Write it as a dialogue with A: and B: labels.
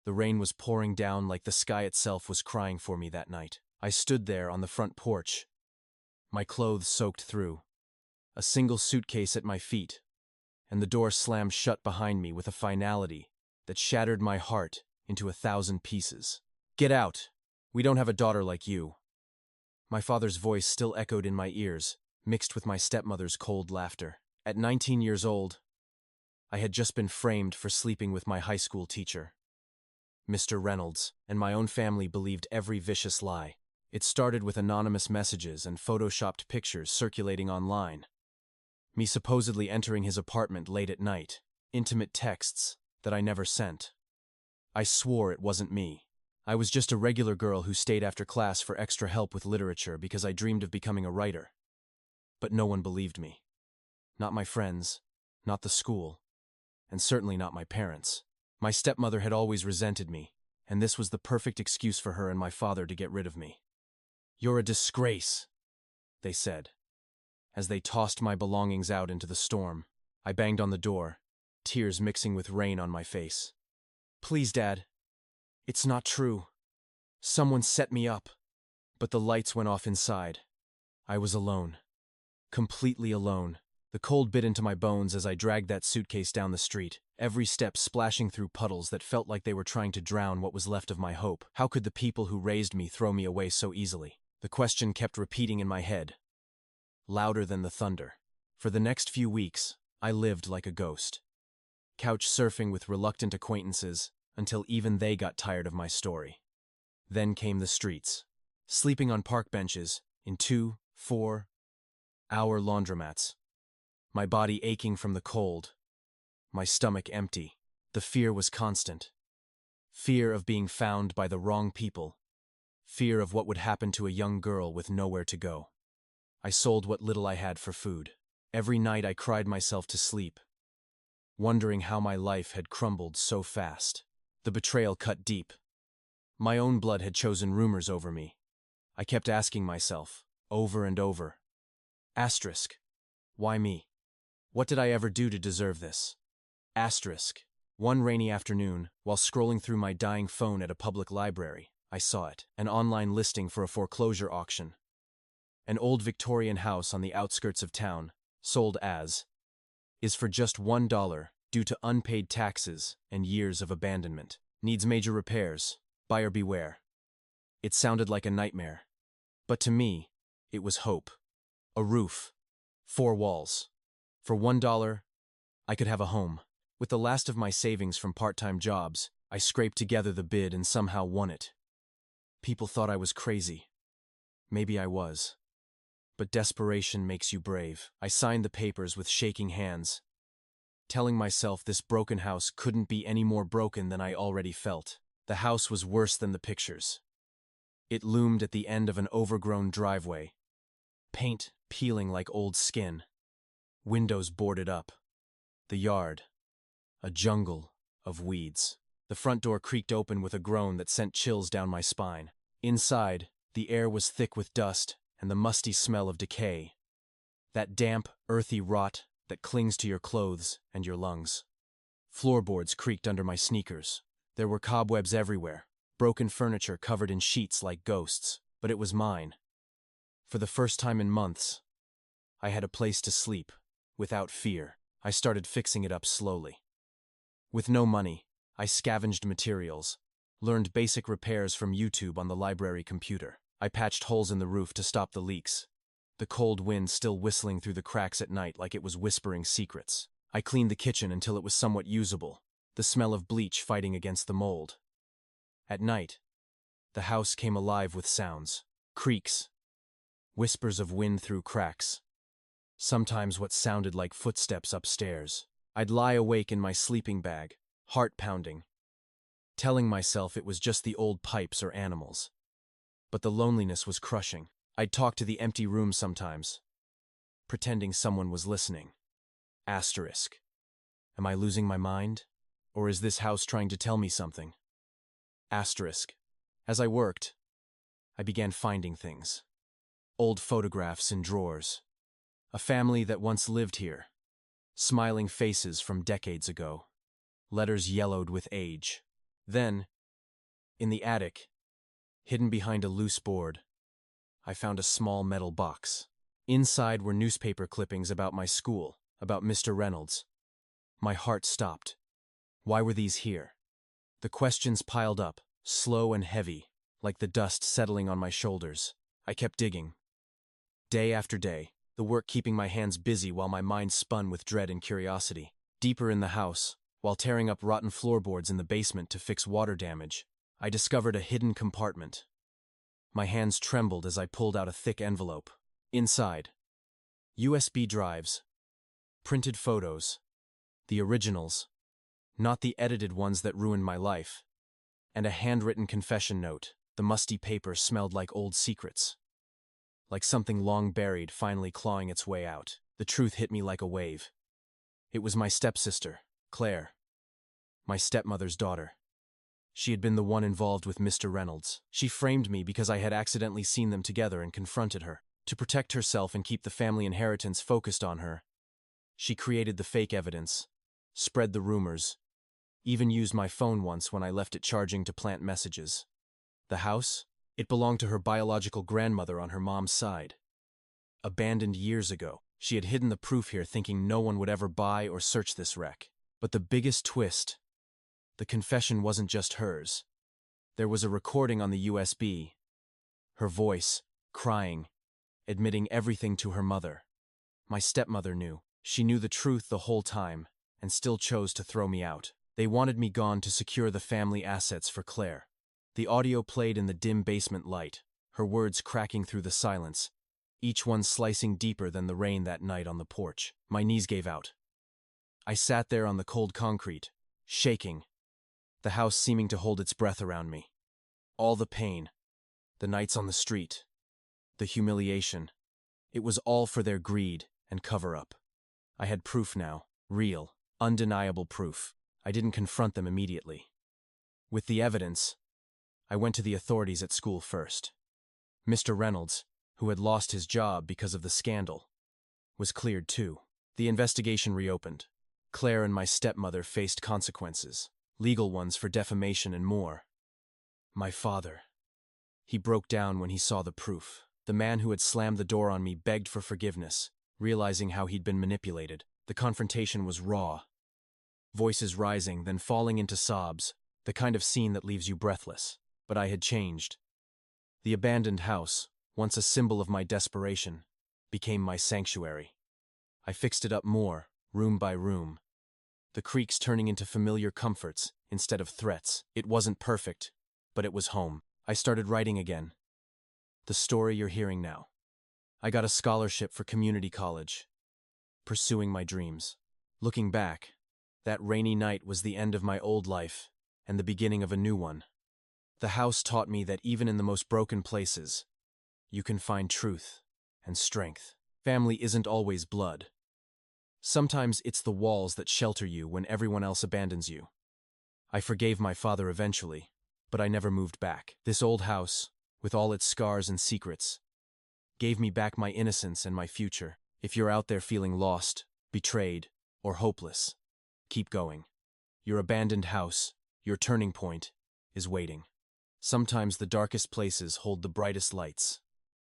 A: The rain was pouring down like the sky itself was crying for me that night. I stood there on the front porch, my clothes soaked through, a single suitcase at my feet, and the door slammed shut behind me with a finality that shattered my heart into 1,000 pieces. "Get out! We don't have a daughter like you." My father's voice still echoed in my ears, mixed with my stepmother's cold laughter. At 19 years old, I had just been framed for sleeping with my high school teacher, Mr. Reynolds, and my own family believed every vicious lie. It started with anonymous messages and photoshopped pictures circulating online. Me supposedly entering his apartment late at night, intimate texts that I never sent. I swore it wasn't me. I was just a regular girl who stayed after class for extra help with literature because I dreamed of becoming a writer. But no one believed me. Not my friends, not the school, and certainly not my parents. My stepmother had always resented me, and this was the perfect excuse for her and my father to get rid of me. "You're a disgrace," they said. As they tossed my belongings out into the storm, I banged on the door, tears mixing with rain on my face. "Please, Dad. It's not true. Someone set me up." But the lights went off inside. I was alone. Completely alone. The cold bit into my bones as I dragged that suitcase down the street, every step splashing through puddles that felt like they were trying to drown what was left of my hope. How could the people who raised me throw me away so easily? The question kept repeating in my head, louder than the thunder. For the next few weeks, I lived like a ghost, couch surfing with reluctant acquaintances until even they got tired of my story. Then came the streets, sleeping on park benches in 2, 4-hour laundromats. My body aching from the cold, my stomach empty. The fear was constant. Fear of being found by the wrong people. Fear of what would happen to a young girl with nowhere to go. I sold what little I had for food. Every night I cried myself to sleep, wondering how my life had crumbled so fast. The betrayal cut deep. My own blood had chosen rumors over me. I kept asking myself, over and over, asterisk, why me? What did I ever do to deserve this? Asterisk. One rainy afternoon, while scrolling through my dying phone at a public library, I saw it, an online listing for a foreclosure auction. An old Victorian house on the outskirts of town, sold as, is for just $1 due to unpaid taxes and years of abandonment. Needs major repairs. Buyer beware. It sounded like a nightmare. But to me, it was hope. A roof. 4 walls. For $1, I could have a home. With the last of my savings from part-time jobs, I scraped together the bid and somehow won it. People thought I was crazy. Maybe I was. But desperation makes you brave. I signed the papers with shaking hands, telling myself this broken house couldn't be any more broken than I already felt. The house was worse than the pictures. It loomed at the end of an overgrown driveway, paint peeling like old skin, windows boarded up. The yard, a jungle of weeds. The front door creaked open with a groan that sent chills down my spine. Inside, the air was thick with dust and the musty smell of decay. That damp, earthy rot that clings to your clothes and your lungs. Floorboards creaked under my sneakers. There were cobwebs everywhere, broken furniture covered in sheets like ghosts, but it was mine. For the first time in months, I had a place to sleep, without fear. I started fixing it up slowly. With no money, I scavenged materials, learned basic repairs from YouTube on the library computer. I patched holes in the roof to stop the leaks, the cold wind still whistling through the cracks at night like it was whispering secrets. I cleaned the kitchen until it was somewhat usable, the smell of bleach fighting against the mold. At night, the house came alive with sounds, creaks, whispers of wind through cracks, sometimes what sounded like footsteps upstairs. I'd lie awake in my sleeping bag, heart pounding, telling myself it was just the old pipes or animals. But the loneliness was crushing. I'd talk to the empty room sometimes, pretending someone was listening. Asterisk. Am I losing my mind? Or is this house trying to tell me something? Asterisk. As I worked, I began finding things. Old photographs in drawers. A family that once lived here. Smiling faces from decades ago. Letters yellowed with age. Then, In the attic, hidden behind a loose board, I found a small metal box. Inside were newspaper clippings about my school, about Mr. Reynolds. My heart stopped. Why were these here? The questions piled up, slow and heavy, like the dust settling on my shoulders. I kept digging. Day after day, the work keeping my hands busy while my mind spun with dread and curiosity. Deeper in the house, while tearing up rotten floorboards in the basement to fix water damage, I discovered a hidden compartment. My hands trembled as I pulled out a thick envelope. Inside, USB drives, printed photos, the originals, not the edited ones that ruined my life, and a handwritten confession note. The musty paper smelled like old secrets, like something long buried finally clawing its way out. The truth hit me like a wave. It was my stepsister, Claire, my stepmother's daughter. She had been the one involved with Mr. Reynolds. She framed me because I had accidentally seen them together and confronted her. To protect herself and keep the family inheritance focused on her, she created the fake evidence, spread the rumors, even used my phone once when I left it charging to plant messages. The house? It belonged to her biological grandmother on her mom's side. Abandoned years ago, she had hidden the proof here thinking no one would ever buy or search this wreck. But the biggest twist, the confession wasn't just hers. There was a recording on the USB. Her voice, crying, admitting everything to her mother. My stepmother knew. She knew the truth the whole time, and still chose to throw me out. They wanted me gone to secure the family assets for Claire. The audio played in the dim basement light, her words cracking through the silence, each one slicing deeper than the rain that night on the porch. My knees gave out. I sat there on the cold concrete, shaking, the house seeming to hold its breath around me. All the pain, the nights on the street, the humiliation, it was all for their greed and cover-up. I had proof now, real, undeniable proof. I didn't confront them immediately. With the evidence, I went to the authorities at school first. Mr. Reynolds, who had lost his job because of the scandal, was cleared too. The investigation reopened. Claire and my stepmother faced consequences, legal ones for defamation and more. My father. He broke down when he saw the proof. The man who had slammed the door on me begged for forgiveness, realizing how he'd been manipulated. The confrontation was raw. Voices rising, then falling into sobs, the kind of scene that leaves you breathless. But I had changed. The abandoned house, once a symbol of my desperation, became my sanctuary. I fixed it up more, room by room. The creaks turning into familiar comforts instead of threats. It wasn't perfect, but it was home. I started writing again. The story you're hearing now. I got a scholarship for community college, pursuing my dreams. Looking back, that rainy night was the end of my old life and the beginning of a new one. The house taught me that even in the most broken places, you can find truth and strength. Family isn't always blood. Sometimes it's the walls that shelter you when everyone else abandons you. I forgave my father eventually, but I never moved back. This old house, with all its scars and secrets, gave me back my innocence and my future. If you're out there feeling lost, betrayed, or hopeless, keep going. Your abandoned house, your turning point, is waiting. Sometimes the darkest places hold the brightest lights.